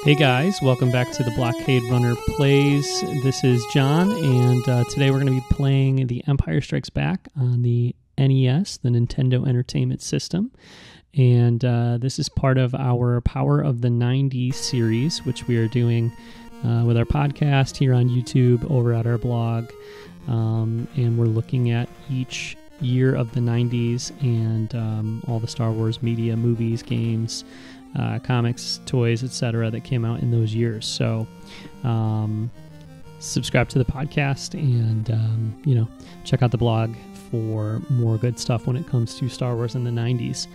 Hey guys, welcome back to the Blockade Runner Plays. This is John, and today we're going to be playing The Empire Strikes Back on the NES, the Nintendo Entertainment System. And this is part of our Power of the 90s series, which we are doing with our podcast here on YouTube, over at our blog. And we're looking at each year of the 90s and all the Star Wars media, movies, games, comics, toys, etc. that came out in those years. So subscribe to the podcast and check out the blog for more good stuff when it comes to Star Wars in the 90s.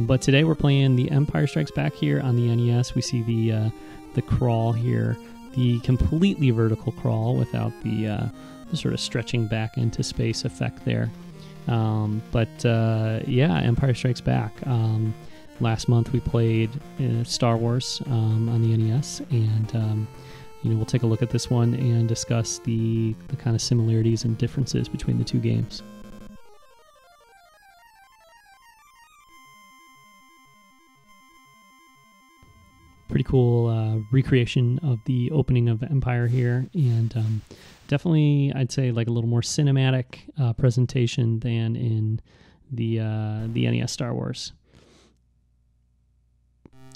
But today we're playing The Empire Strikes Back here on the NES. We see the crawl here, the completely vertical crawl without the sort of stretching back into space effect there. Empire Strikes Back. Last month we played Star Wars on the NES, and we'll take a look at this one and discuss the kind of similarities and differences between the two games. Pretty cool recreation of the opening of Empire here, and definitely I'd say like a little more cinematic presentation than in the NES Star Wars.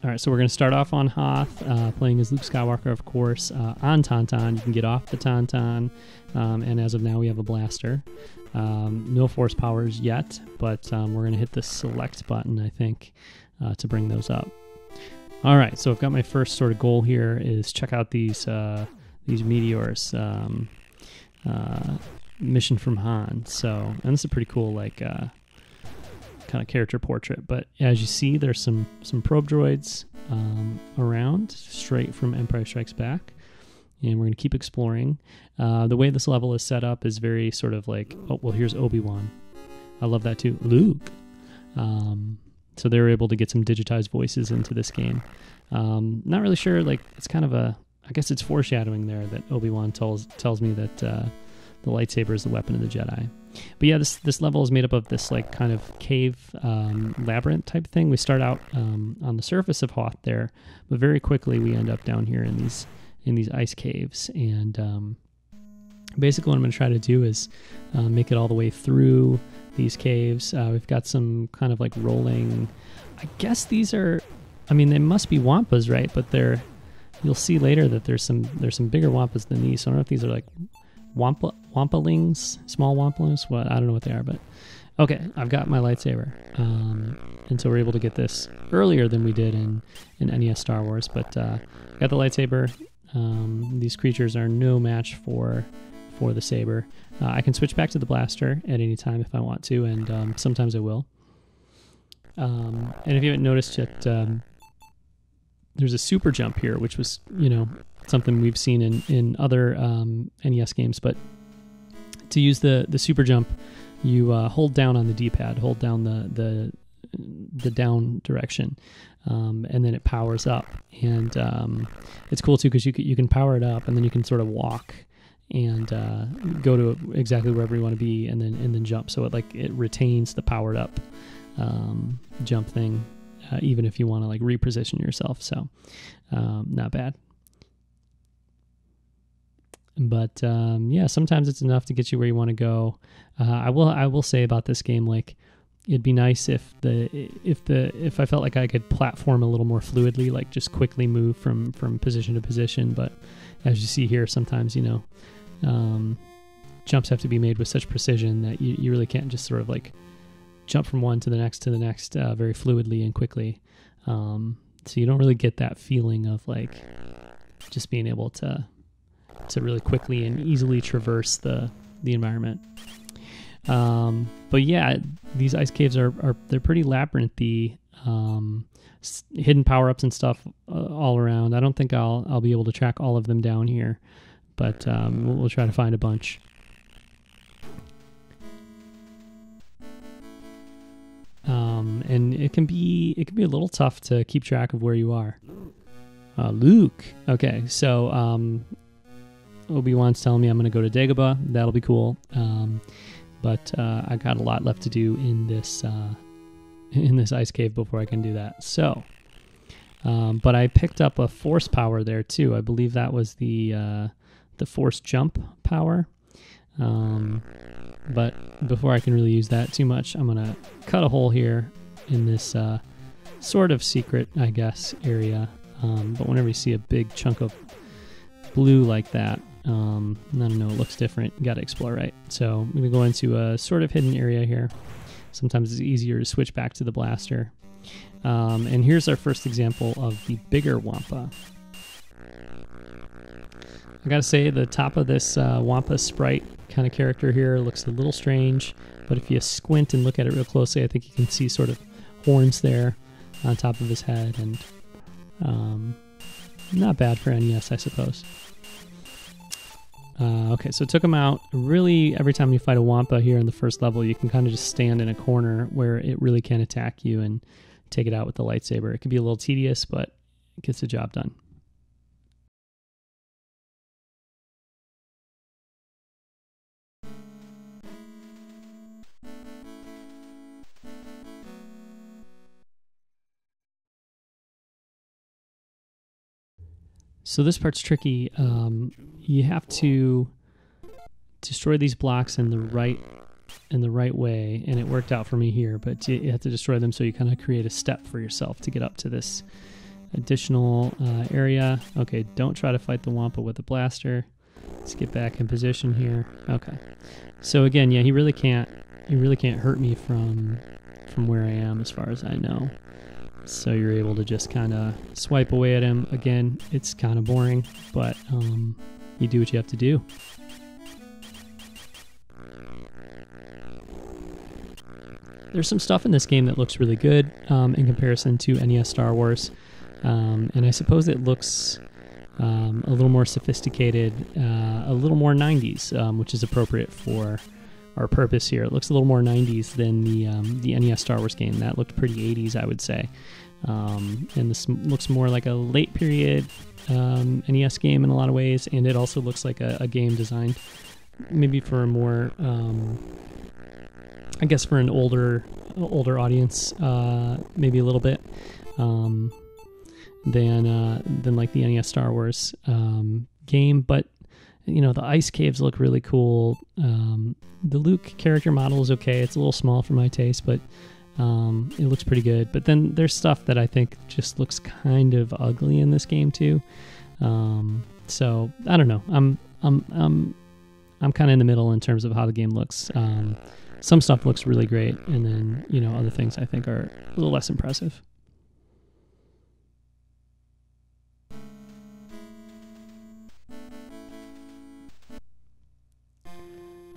All right, so we're going to start off on Hoth, playing as Luke Skywalker, of course, on Tauntaun. You can get off the Tauntaun, and as of now, we have a blaster. No force powers yet, but we're going to hit the select button, I think, to bring those up. All right, so I've got my first sort of goal here is check out these meteors, mission from Han. So, and this is a pretty cool, kind of character portrait, but as you see, there's some probe droids around straight from Empire Strikes Back, and we're going to keep exploring. The way this level is set up is very sort of like, oh well, here's Obi-Wan. I love that too, Luke. So they were able to get some digitized voices into this game. Not really sure, like it's kind of I guess it's foreshadowing there that Obi-Wan tells me that the lightsaber is the weapon of the Jedi. But yeah, this level is made up of this like kind of cave labyrinth type thing. We start out on the surface of Hoth there, but very quickly we end up down here in these ice caves. And basically what I'm going to try to do is make it all the way through these caves. We've got some kind of like rolling, I guess these are, I mean, they must be wampas, right? But you'll see later that there's some bigger wampas than these. So I don't know if these are like wampalings, small wampalings. What, I don't know what they are, but okay, I've got my lightsaber, and so we're able to get this earlier than we did in NES Star Wars. But got the lightsaber. These creatures are no match for the saber. I can switch back to the blaster at any time if I want to, and sometimes I will. And if you haven't noticed yet, there's a super jump here, which was something we've seen in other NES games. But to use the super jump, you hold down on the D-pad, hold down the down direction, and then it powers up. And it's cool too because you can power it up, and then you can sort of walk and go to exactly wherever you want to be, and then jump. So it retains the powered up jump thing, even if you want to like reposition yourself. So not bad. But sometimes it's enough to get you where you want to go. I will say about this game, like it'd be nice if I felt like I could platform a little more fluidly, like just quickly move from position to position. But as you see here, sometimes jumps have to be made with such precision that you really can't just sort of like jump from one to the next very fluidly and quickly. So you don't really get that feeling of like just being able to really quickly and easily traverse the environment. But yeah, these ice caves they're pretty labyrinthy, hidden power-ups and stuff all around. I don't think I'll be able to track all of them down here, but we'll try to find a bunch. And it can be a little tough to keep track of where you are. Luke. Okay, so Obi-Wan's telling me I'm going to go to Dagobah. That'll be cool. But I got a lot left to do in this ice cave before I can do that. So But I picked up a force power there too. I believe that was the force jump power. But before I can really use that too much, I'm going to cut a hole here in this sort of secret, I guess, area. But whenever you see a big chunk of blue like that, I don't know, it looks different. You got to explore, right? So I'm going to go into a sort of hidden area here. Sometimes it's easier to switch back to the blaster. And here's our first example of the bigger wampa. I gotta say, the top of this wampa sprite kind of character here looks a little strange, but if you squint and look at it real closely, I think you can see sort of horns there on top of his head, and not bad for NES, I suppose. Okay, so it took him out. Really, every time you fight a wampa here in the first level, you can kind of just stand in a corner where it really can't attack you and take it out with the lightsaber. It can be a little tedious, but it gets the job done. So this part's tricky. You have to destroy these blocks in the right way, and it worked out for me here. But you have to destroy them so you kind of create a step for yourself to get up to this additional area. Okay, don't try to fight the wampa with a blaster. Let's get back in position here. Okay. So again, yeah, he really can't hurt me from where I am, as far as I know. So you're able to just kind of swipe away at him. Again, it's kind of boring, but you do what you have to do. There's some stuff in this game that looks really good in comparison to NES Star Wars. And I suppose it looks a little more sophisticated, a little more 90s, which is appropriate for our purpose here. It looks a little more 90s than the NES Star Wars game. That looked pretty 80s, I would say. And this looks more like a late period NES game in a lot of ways, and it also looks like a game designed maybe for a more, I guess, for an older audience, maybe a little bit, than like the NES Star Wars game. But you know, the ice caves look really cool. The Luke character model is okay. It's a little small for my taste, but it looks pretty good. But then there's stuff that I think just looks kind of ugly in this game too. So I don't know. I'm kind of in the middle in terms of how the game looks. Some stuff looks really great, and then, you know, other things I think are a little less impressive.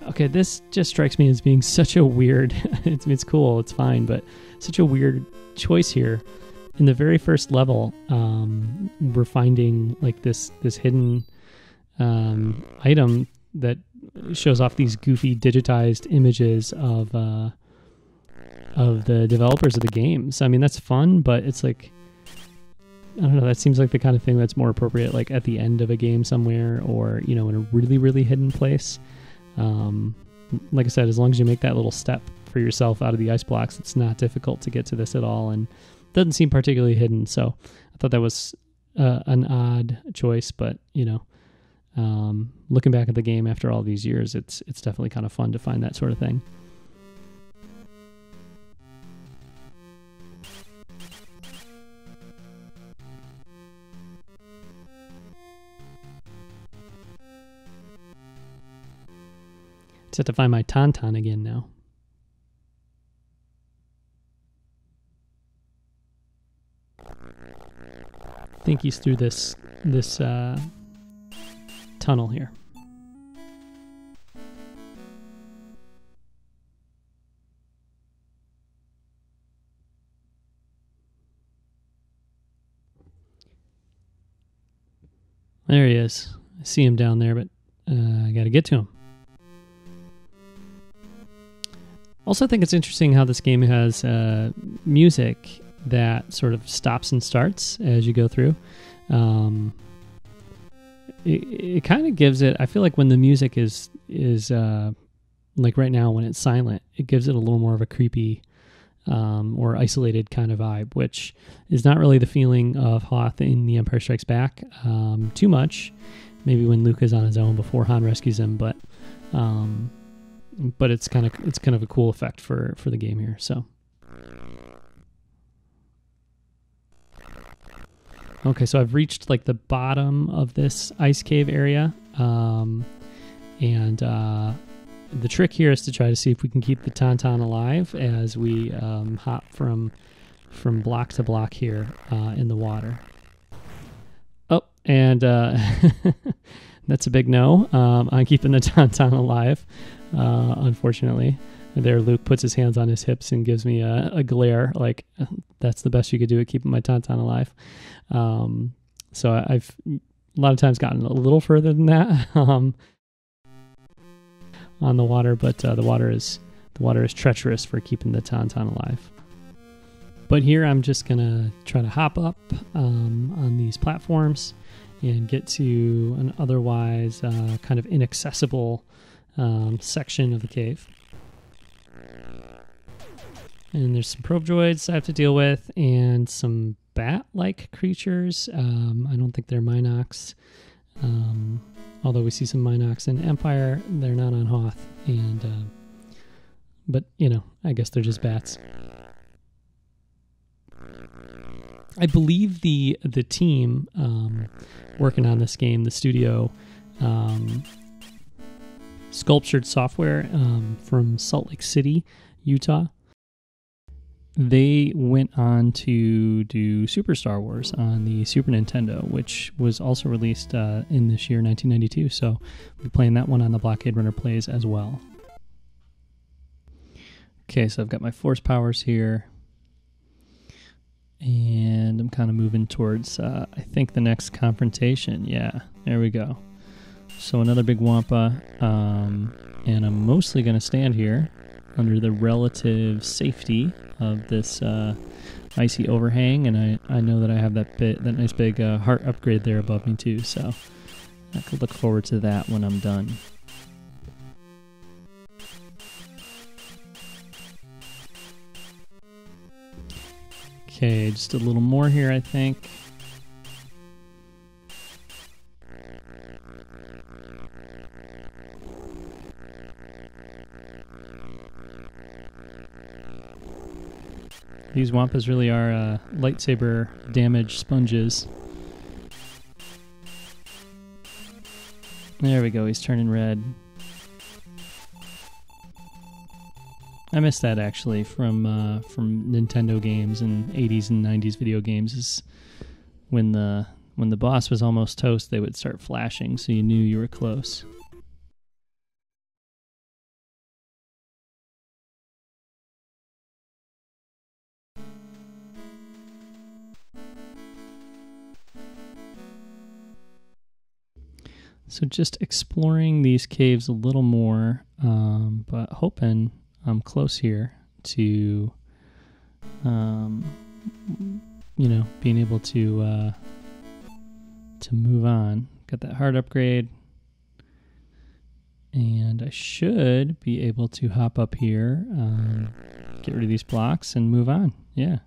Okay, this just strikes me as being such a weird, it's cool, it's fine, but such a weird choice here. In the very first level, we're finding like this hidden item that shows off these goofy digitized images of the developers of the games. I mean, that's fun, but it's like, I don't know, that seems like the kind of thing that's more appropriate like at the end of a game somewhere, or, you know, in a really, really hidden place. Like I said, as long as you make that little step for yourself out of the ice blocks, it's not difficult to get to this at all, and doesn't seem particularly hidden. So I thought that was an odd choice, but you know, looking back at the game after all these years, it's definitely kind of fun to find that sort of thing. Just have to find my Tauntaun again now. I think he's through this tunnel here. There he is. I see him down there, but I got to get to him. Also, I think it's interesting how this game has music that sort of stops and starts as you go through. It kind of gives it, I feel like when the music is like right now when it's silent, it gives it a little more of a creepy or isolated kind of vibe, which is not really the feeling of Hoth in The Empire Strikes Back too much. Maybe when Luke is on his own before Han rescues him, but it's kind of a cool effect for the game here. So. Okay, so I've reached like the bottom of this ice cave area, and the trick here is to try to see if we can keep the Tauntaun alive as we hop from block to block here in the water. Oh, and that's a big no on keeping the Tauntaun alive, unfortunately. There, Luke puts his hands on his hips and gives me a glare, like, that's the best you could do at keeping my Tauntaun alive. So I've a lot of times gotten a little further than that on the water, but the water is treacherous for keeping the Tauntaun alive. But here I'm just gonna try to hop up on these platforms and get to an otherwise kind of inaccessible section of the cave. And there's some probe droids I have to deal with, and some bat-like creatures. I don't think they're Minox. Although we see some Minox in Empire, they're not on Hoth. And but you know, I guess they're just bats. I believe the team working on this game, the studio, Sculptured Software from Salt Lake City, Utah. They went on to do Super Star Wars on the Super Nintendo, which was also released in this year, 1992. So we'll be playing that one on the Blockade Runner Plays as well. Okay, so I've got my force powers here. And I'm kind of moving towards, I think, the next confrontation. Yeah, there we go. So another big wampa. And I'm mostly going to stand here under the relative safety of this icy overhang, and I know that I have that nice big heart upgrade there above me too, so I could look forward to that when I'm done. Okay, just a little more here, I think. These wampas really are lightsaber damage sponges. There we go, he's turning red. I missed that actually from Nintendo games and 80s and 90s video games. Is when the boss was almost toast, they would start flashing, so you knew you were close. So just exploring these caves a little more, but hoping I'm close here to, you know, being able to move on. Got that heart upgrade, and I should be able to hop up here, get rid of these blocks, and move on. Yeah.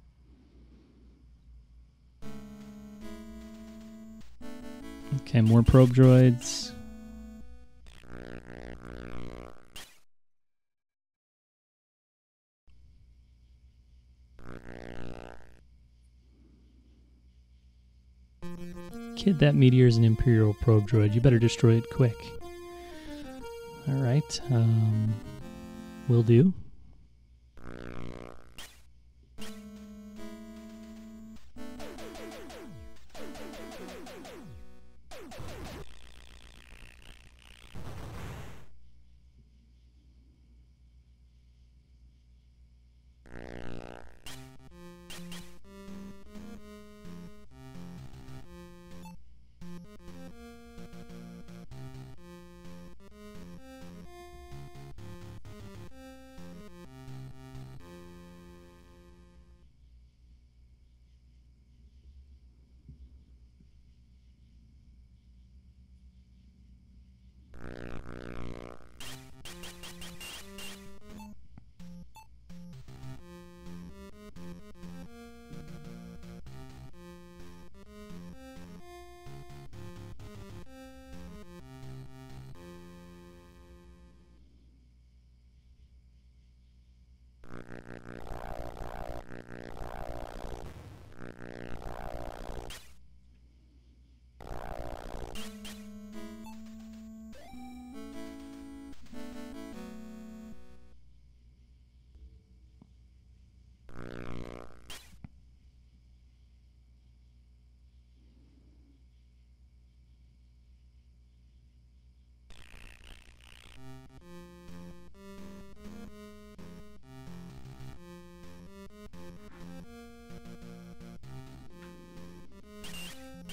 Okay, more probe droids. Kid, that meteor's an Imperial probe droid. You better destroy it quick. Alright, will do.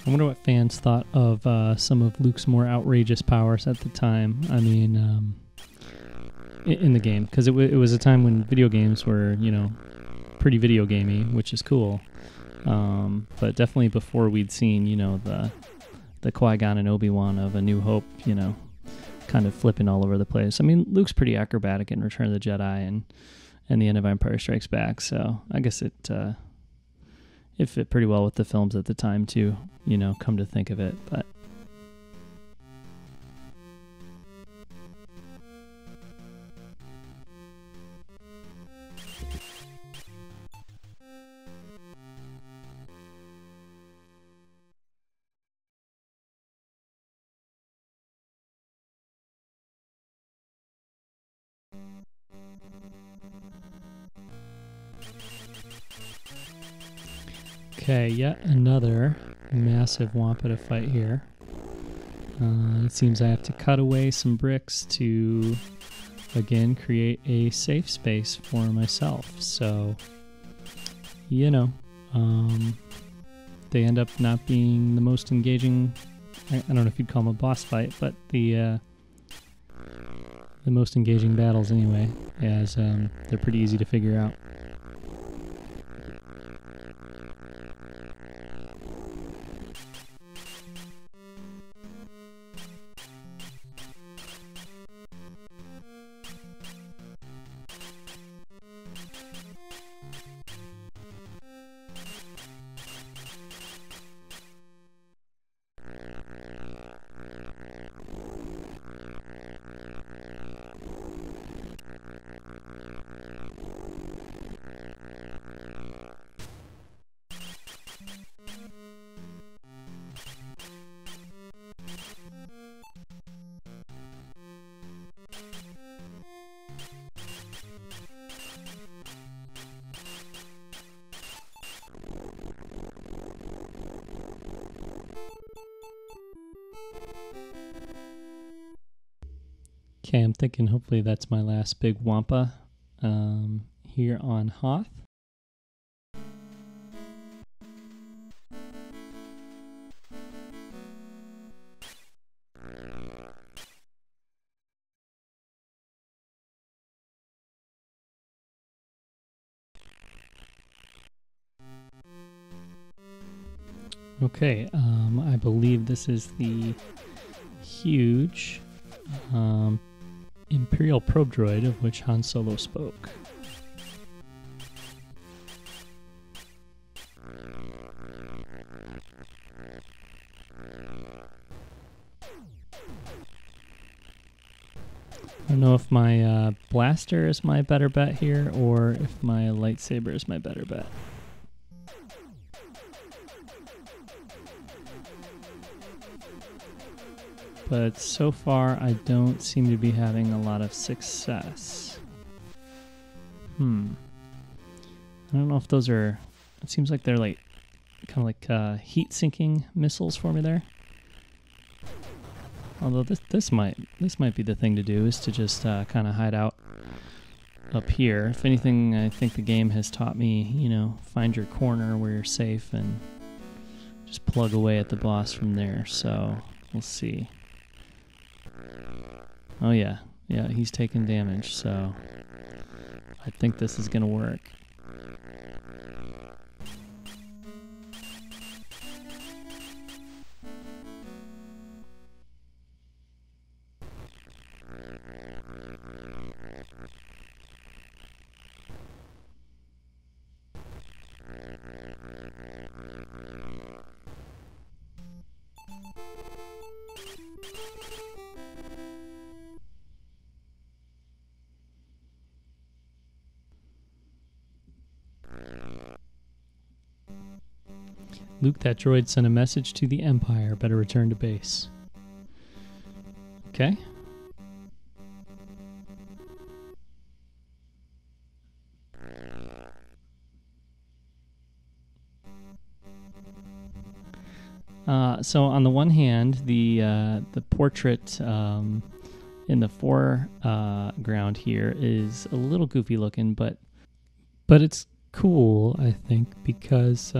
I wonder what fans thought of some of Luke's more outrageous powers at the time. I mean, in the game, because it was a time when video games were, you know, pretty video gamey, which is cool. But definitely before we'd seen, you know, the Qui-Gon and Obi-Wan of A New Hope, you know, kind of flipping all over the place. I mean, Luke's pretty acrobatic in Return of the Jedi and the end of Empire Strikes Back, so I guess it fit pretty well with the films at the time too, you know, come to think of it. But okay, yet another massive wampa to fight here. It seems I have to cut away some bricks to, again, create a safe space for myself. So, you know, they end up not being the most engaging. I don't know if you'd call them a boss fight, but the most engaging battles anyway, as they're pretty easy to figure out. Okay, I'm thinking hopefully that's my last big wampa here on Hoth. Okay, I believe this is the huge Imperial probe droid of which Han Solo spoke. I don't know if my blaster is my better bet here or if my lightsaber is my better bet. But so far, I don't seem to be having a lot of success. I don't know if those are... It seems like they're like kind of like heat-sinking missiles for me there. Although this might be the thing to do, is to just kind of hide out up here. If anything, I think the game has taught me, you know, find your corner where you're safe and just plug away at the boss from there. So we'll see. Oh yeah, he's taking damage, so I think this is gonna work. Luke, that droid sent a message to the Empire. Better return to base. Okay. So on the one hand, the portrait in the foreground here is a little goofy looking, but it's cool, I think, because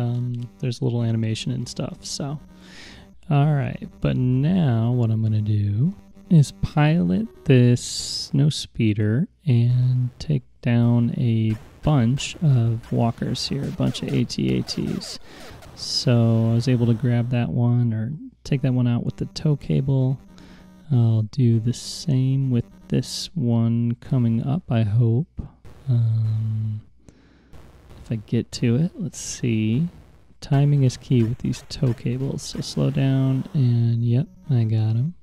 there's a little animation and stuff. So, all right. But now what I'm going to do is pilot this snow speeder and take down a bunch of walkers here, a bunch of AT-ATs. So I was able to grab that one or take that one out with the tow cable. I'll do the same with this one coming up, I hope. If I get to it, let's see. Timing is key with these tow cables. So slow down, and yep, I got him.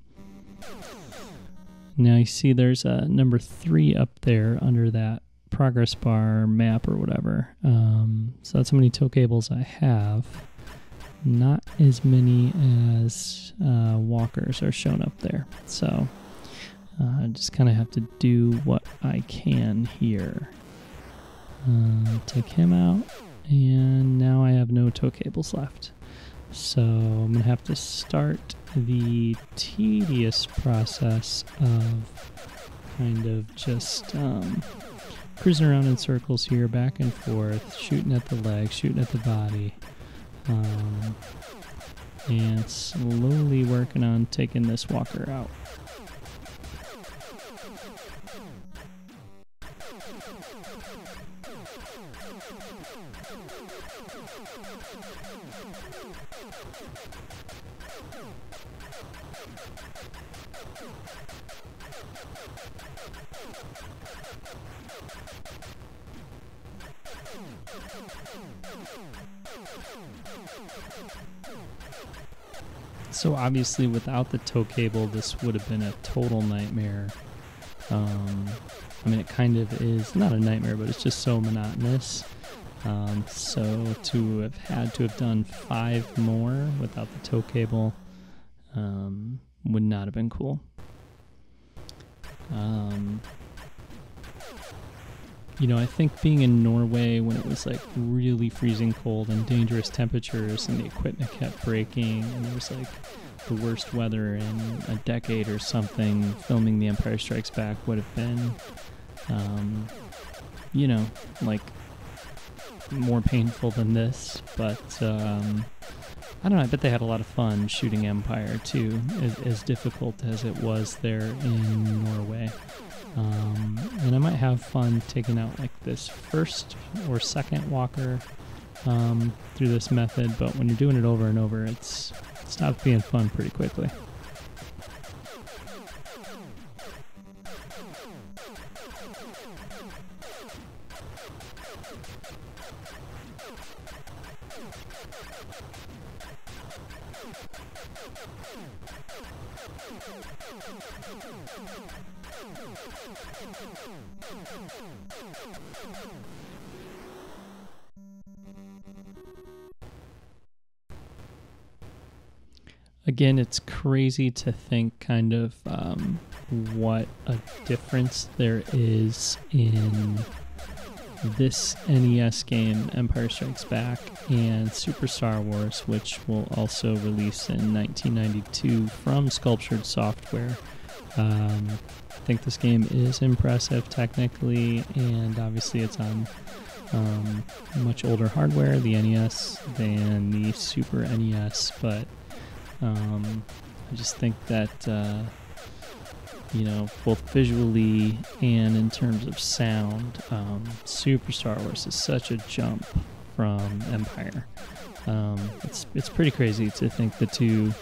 Now you see there's a number 3 up there under that progress bar map or whatever. So that's how many tow cables I have. Not as many as walkers are shown up there. So I just kind of have to do what I can here. Take him out, and now I have no tow cables left. So I'm going to have to start the tedious process of kind of just cruising around in circles here, back and forth, shooting at the legs, shooting at the body, and slowly working on taking this walker out. So obviously without the tow cable, this would have been a total nightmare. I mean, it kind of is not a nightmare, but it's just so monotonous. So to have had to have done 5 more without the tow cable would not have been cool. You know, I think being in Norway when it was like really freezing cold and dangerous temperatures and the equipment kept breaking and there was like the worst weather in a decade or something, filming The Empire Strikes Back would have been, you know, like more painful than this. But I don't know, I bet they had a lot of fun shooting Empire too, as difficult as it was there in Norway. And I might have fun taking out like this first or second walker through this method, but when you're doing it over and over, it stops being fun pretty quickly. Again, it's crazy to think kind of what a difference there is in this NES game, Empire Strikes Back, and Super Star Wars, which will also release in 1992 from Sculptured Software. I think this game is impressive technically, and obviously it's on much older hardware, the NES, than the Super NES, but I just think that, you know, both visually and in terms of sound, Super Star Wars is such a jump from Empire. It's pretty crazy to think the two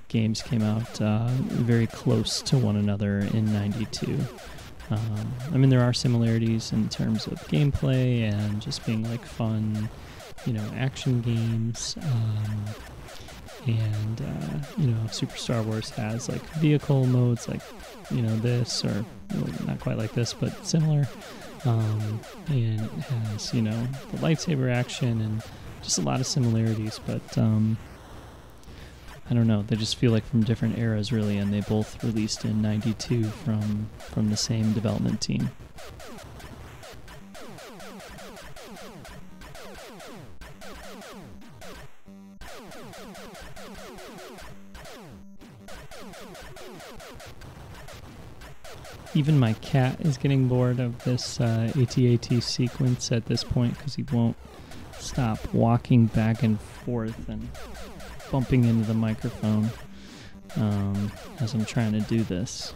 games came out very close to one another in '92. I mean, there are similarities in terms of gameplay and just being like fun, you know, action games. And, you know, Super Star Wars has like vehicle modes like, you know, this, or well, not quite like this, but similar. And it has, you know, the lightsaber action and just a lot of similarities, but I don't know, they just feel like from different eras really, and they both released in '92 from the same development team. Even my cat is getting bored of this AT-AT sequence at this point because he won't stop walking back and forth and bumping into the microphone as I'm trying to do this.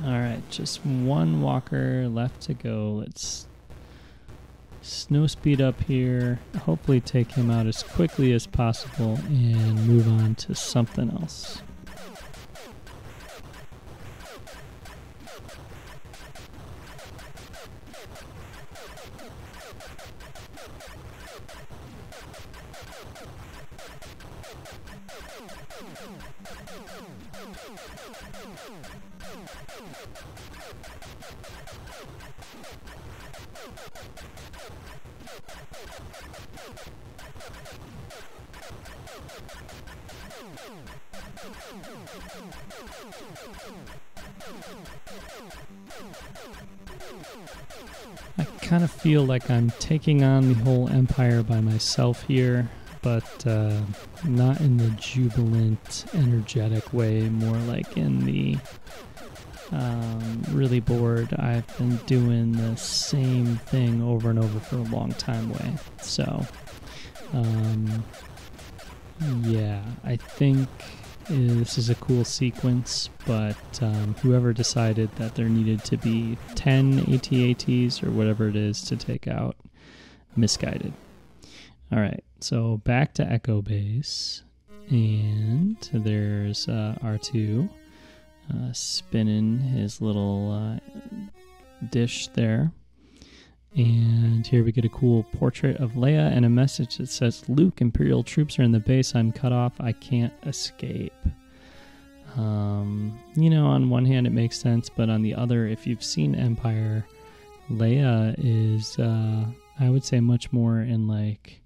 Alright, just one walker left to go. Let's snow speed up here, hopefully take him out as quickly as possible and move on to something else. I kind of feel like I'm taking on the whole empire by myself here, but not in the jubilant, energetic way, more like in the really bored, I've been doing the same thing over and over for a long time way. So, yeah, I think this is a cool sequence, but whoever decided that there needed to be 10 AT-ATs or whatever it is to take out, misguided. Alright, so back to Echo Base, and there's R2 spinning his little dish there. And here we get a cool portrait of Leia and a message that says, "Luke, Imperial troops are in the base. I'm cut off. I can't escape." You know, on one hand it makes sense, but on the other, if you've seen Empire, Leia is, I would say, much more in like,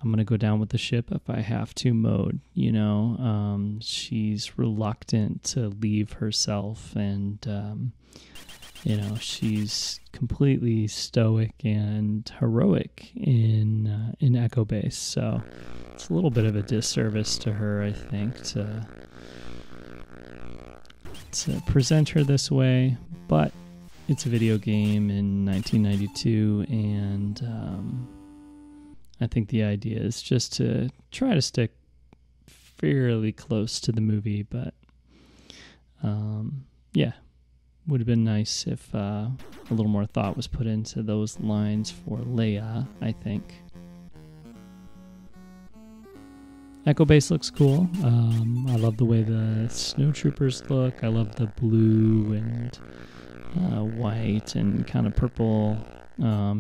I'm going to go down with the ship if I have to mode, you know. She's reluctant to leave herself, and you know, she's completely stoic and heroic in Echo Base, so it's a little bit of a disservice to her, I think, to present her this way, but it's a video game in 1992, and I think the idea is just to try to stick fairly close to the movie, but yeah. Would have been nice if a little more thought was put into those lines for Leia, I think. Echo Base looks cool. I love the way the snowtroopers look. I love the blue and white and kind of purple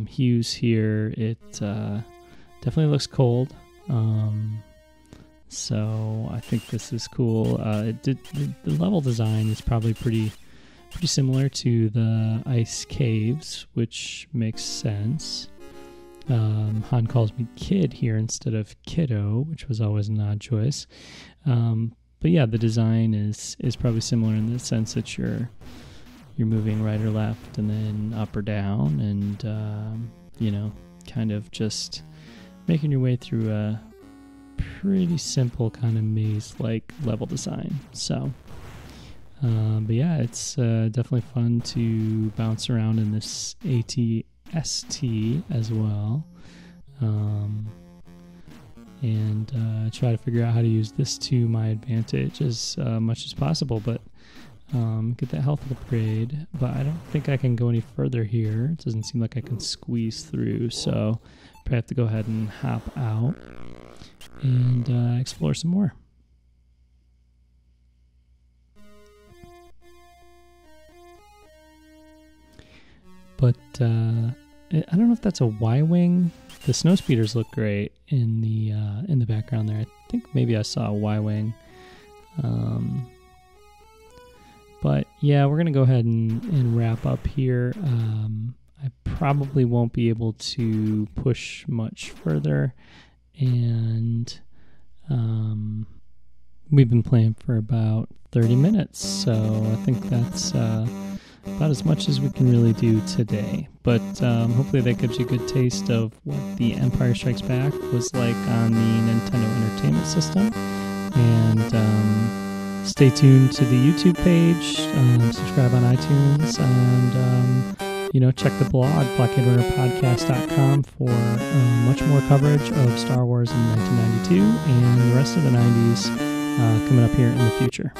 hues here. It definitely looks cold. So I think this is cool. The level design is probably pretty similar to the ice caves, which makes sense. Han calls me kid here instead of kiddo, which was always an odd choice. But yeah, the design is probably similar in the sense that you're moving right or left and then up or down, and you know, kind of just making your way through a pretty simple kind of maze-like level design. So but yeah, it's definitely fun to bounce around in this AT-ST as well, and try to figure out how to use this to my advantage as much as possible, but get that health upgrade. But I don't think I can go any further here. It doesn't seem like I can squeeze through, so probably have to go ahead and hop out and explore some more. But I don't know if that's a Y-wing. The snowspeeders look great in the background there. I think maybe I saw a Y-wing. But yeah, we're going to go ahead and wrap up here. I probably won't be able to push much further. And we've been playing for about 30 minutes. So I think that's about as much as we can really do today. But hopefully that gives you a good taste of what the Empire Strikes Back was like on the Nintendo Entertainment System. And stay tuned to the YouTube page, subscribe on iTunes, and check the blog, blockaderunnerpodcast.com, for much more coverage of Star Wars in 1992 and the rest of the 90s coming up here in the future.